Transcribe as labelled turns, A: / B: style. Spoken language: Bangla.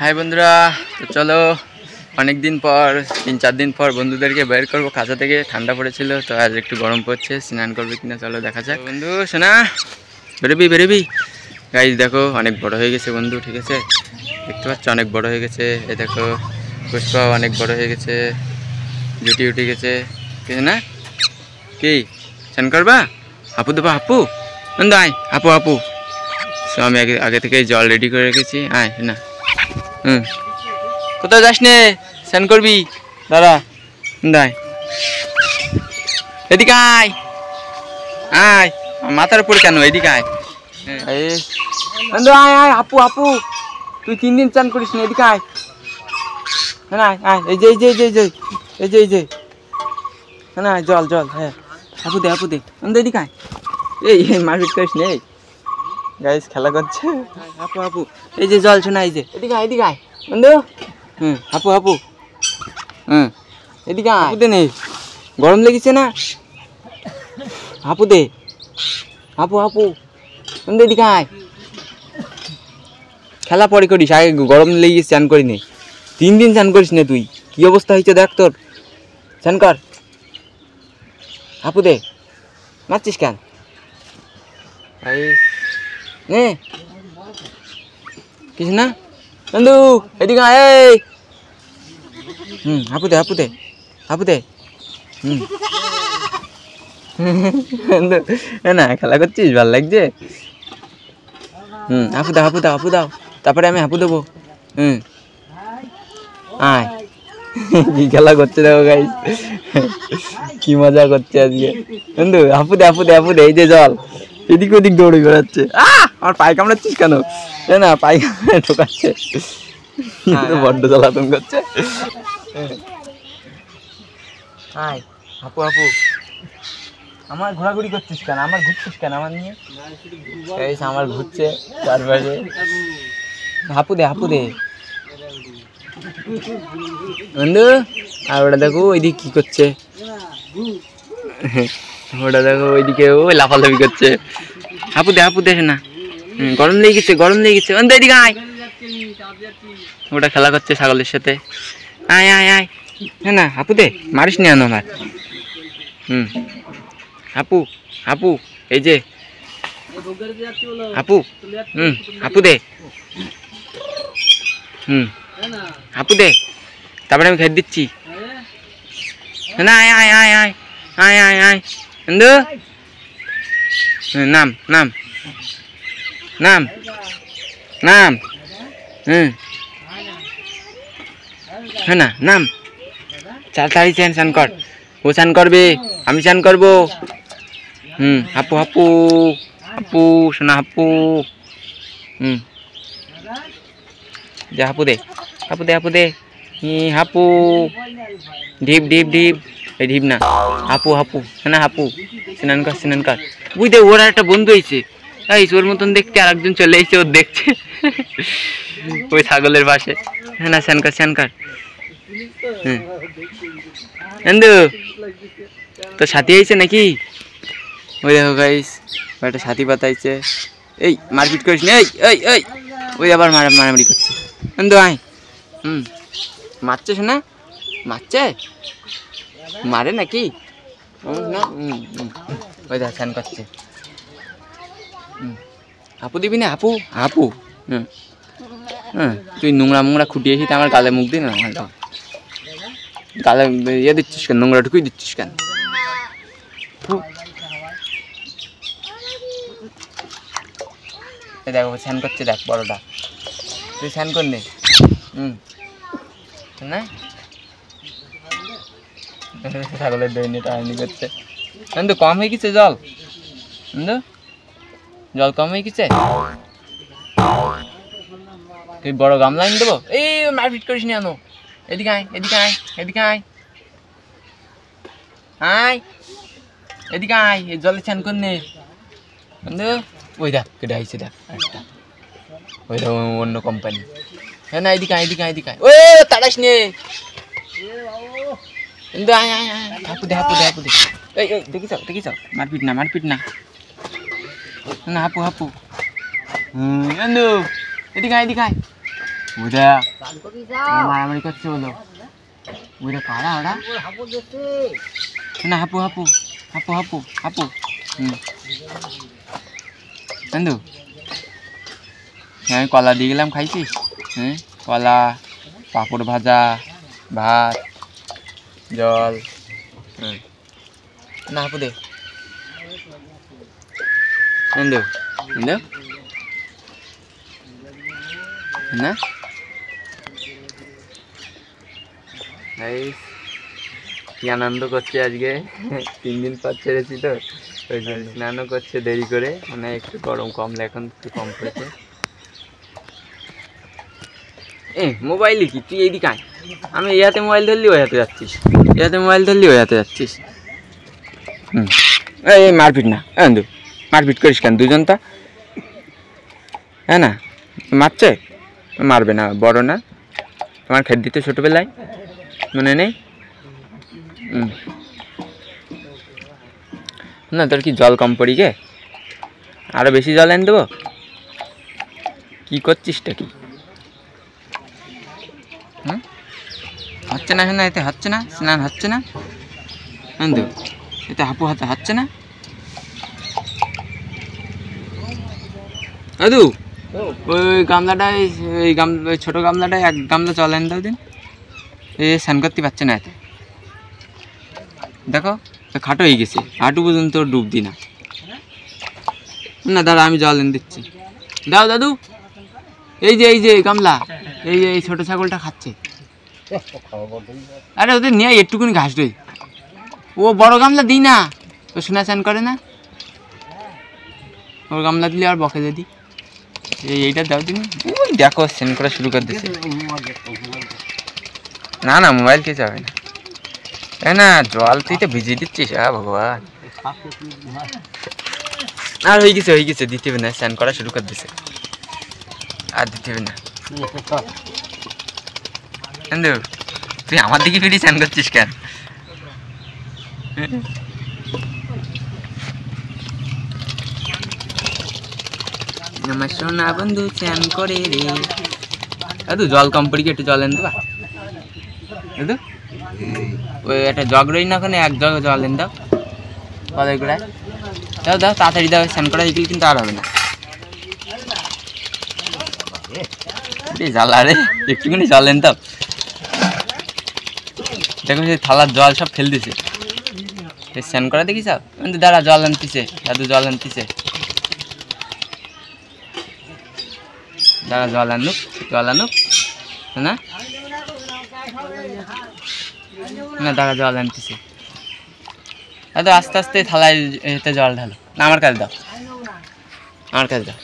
A: हाय बंधुरा तो चलो अनेक दिन पर 3-4 दिन पर बंधुदेरके बेर करबो खाजा थेके ठंडा पड़ेछिलो तो आज एकटु गरम पड़छे स्नान करबे किना चलो देखा जाक। बंधु सोना बेरोबी बेरोबी गाइस देखो अनेक बड़ो हये गेछे बंधु ठीक आछे देखते पाচ্ছ अनेक बड़ो हये गेछे ए देखो पुष्पा अनेक बड़ो हये गेछे जुटी उठे गेछे ठीक ना कि स्नान करबा हापू देबा हापू बंधु आय हापू हापू तो आमी आगे थेके जल रेडी करे रेखेछि आय ना কোথাও যাস নে স্নান করবি দাঁড়া দাঁড়াই এদিকে আয় আয় মাথার উপর কেন এদিকে আয় বন্ধু আয় আয় আপু আপু তুই 3 দিন স্নান করিস না এদিকে আয় না আয় এই যে এই যে এই যে এই যে এই যে না জল জল হ্যাঁ আপু দে বন্ধু এদিকে আয় এই মারপিট করিস না গাইস খেলা করছে আপু আপু এই যে জল শোনা এই যে এদিকে আয় বন্ধু আপু আপু এদিকে আপু দে নেই গরম লেগেছে না আপু দে আপু আপু বন্ধু এদিকে আয় খেলা পরে করিস আগে গরম লেগেছে স্নান করি নে 3 দিন স্নান করিস না তুই কি অবস্থা হয়েছে দেখ তোর স্নান কর আপু দে মারছিস কেন নে কিছু না বন্ধু এদিকে আয় আপু দে বন্ধু না খেলা করছিস ভালো লাগছে আপু দাও তারপরে আমি আপু দেবো আয় কি খেলা করছে দেখো গাইস কি মজা করছে আজকে বন্ধু আপু দে এই যে জল এদিক ওদিক দৌড়ে বেড়াচ্ছে আমার পায়ে কামড়াচ্ছিস কেন না পায়ে কামড়ে ঢোকাচ্ছে বড্ড জ্বালাতন করছে আপু আপু আমার ঘোরাঘুরি করছিস কেন আমার ঘুরছিস কেন আমার নিয়ে আমার ঘুরছে চারপাশে আপু দে বন্ধু আর ওটা দেখো ওইদিকে কি করছে ওটা দেখো ওইদিকে ও লাফালাফি করছে আপু দে না গরম লেগে গেছে বন্ধু এদিকে আয় ওটা খেলা করছে ছাগলের সাথে আয় আয় আয় না আপু দে মারিস নি আনো আমার আপু এই যে আপু দে আপু দে তারপরে আমি খেয়ে দিচ্ছি না আয় আয় আয় আয় আয় আয় আয় বন্ধু নাম নাম নাম নাম হ্যাঁ না নাম তাড়াতাড়ি স্নান কর ও স্নান করবে আমি স্নান করবো আপু আপু আপু শোনা আপু যা আপু দে হাপু ঢিপ ঢিপ ঢিপ এই ঢিপ না আপু না আপু স্নান কর বুঝতে ওর একটা বন্ধু হয়েছে ওর মতন দেখতে আর একজন চলে এসেছে ওর দেখছে ওই ছাগলের পাশে না স্নান কর বন্ধু তো সাথী হয়েছে নাকি ওই দেখো গাইস একটা সাথী পাতাইছে এই মারপিট করিস না এই ওই আবার মারামারি করছে বন্ধু আয় মারছে শোনা মারছে মারে নাকি ওই দেখ স্নান করছে আপু দিবি না আপু তুই নোংরা খুঁটিয়েছিস আমার গালে মুখ দিই না গালে ইয়ে দিচ্ছিস কেন নোংরা ঢুকিয়ে দিচ্ছিস কেন দেখো স্নান করছে দেখ বড়টা তুই স্নান কর নে না ছাগলের দৈন্য টানি করছে বন্ধু কম হয়ে গেছে জল কম হয়ে গেছে তুই বড় গামলা এনে দেবো এই মারপিট করিস নি আনো এদিকে আয় এই জলে স্নান কর নে বন্ধু ওই দেখ কেটে আইছে দেখ ওই দেখ অন্য কোম্পানি হ্যাঁ না এদিকে আয় ও তাড়াস নে বন্ধু আয় আপু দে এই দেখি যাও মারপিট না আপু বন্ধু এদিকে আয় বুঝা মারামারি করছে বলো বুঝা কারা ওরা না হাপু হাপু হাপু হাপু হাপু বন্ধু আমি কলা দিয়ে গেলাম খাইছিস হ্যাঁ কলা পাঁপড় ভাজা ভাত জল না হাপু দে বন্ধু বন্ধু না কি আনন্দ করছে আজকে 3 দিন পর ছেড়েছি তো ওই জন্য স্নানও করছে দেরি করে মানে একটু গরম কমলে এখন একটু কম পড়েছে মোবাইলে কি তুই এইদিকে আয় আমি এই হাতে মোবাইল ধরলি ওই হাতে যাচ্ছিস এই হাতে মোবাইল ধরলি ওই হাতে যাচ্ছিস এই মারপিট না বন্ধু মারপিট করিস কেন দুজন তা হ্যাঁ না মারছে মারবে না বড় না তোমার খেত দিতে ছোটোবেলায় মনে নেই না তোর কি জল কম পড়ি গে আরও বেশি জল এনে দেবো কী করছিসটা কি হচ্ছে না না এতে হচ্ছে না স্নান হচ্ছে না বন্ধু এতে হাপু হাতে হচ্ছে না দাদু ওই গামলাটায় ওই ওই ছোটো গামলাটায় 1 গামলা জল এনে দাও দিন এ স্নান করতে পারছে না এতে দেখো খাটো হয়ে গেছে হাঁটু পর্যন্ত ডুব দি না না দাঁড়া আমি জল এনে দিচ্ছি দাও দাদু এই যে গামলা এই ছোটো ছাগলটা খাচ্ছে আরে ওদের নিয়ে একটুকুনি ঘাস দই ও বড় গামলা দিই না ও সোনা স্নান করে না ওর গামলা দিলে আর বকে দিদি এইটা দাও দিন ওই দেখো স্নান করা শুরু করে দিচ্ছে না না মোবাইল কে যাবে না না জল তুই তো ভিজিয়ে দিচ্ছিস ভগবান আর হয়ে গেছে দিতে হবে না স্নান করা শুরু করে দিছে আর দিতে হবে না বন্ধু তুই আমার দিকে ফিরে স্নান করছিস কেন আমার সোনা বন্ধু স্নান করে রে দাদু জল কম পড়ি একটু জল এনে দেবা দাদু ওই একটা জগ রই না ওখানে 1 জগ জল এনে দাও কলের গোড়ায় দাও দাও তাড়াতাড়ি দাও স্নান করা এগুলো কিন্তু আর হবে না জ্বালা রে একটুখানি জল এনে দাও দেখো সেই থালার জল সব ফেল দিছে স্নান করা দেখিস কিন্তু দাঁড়া জল আনতিছে দাদু জল আনতিছে দাঁড়া জল আনুক না না দাঁড়া জল আনতেছে দাদু আস্তে আস্তে থালায় এতে জল ঢালো না আমার কাছে দাও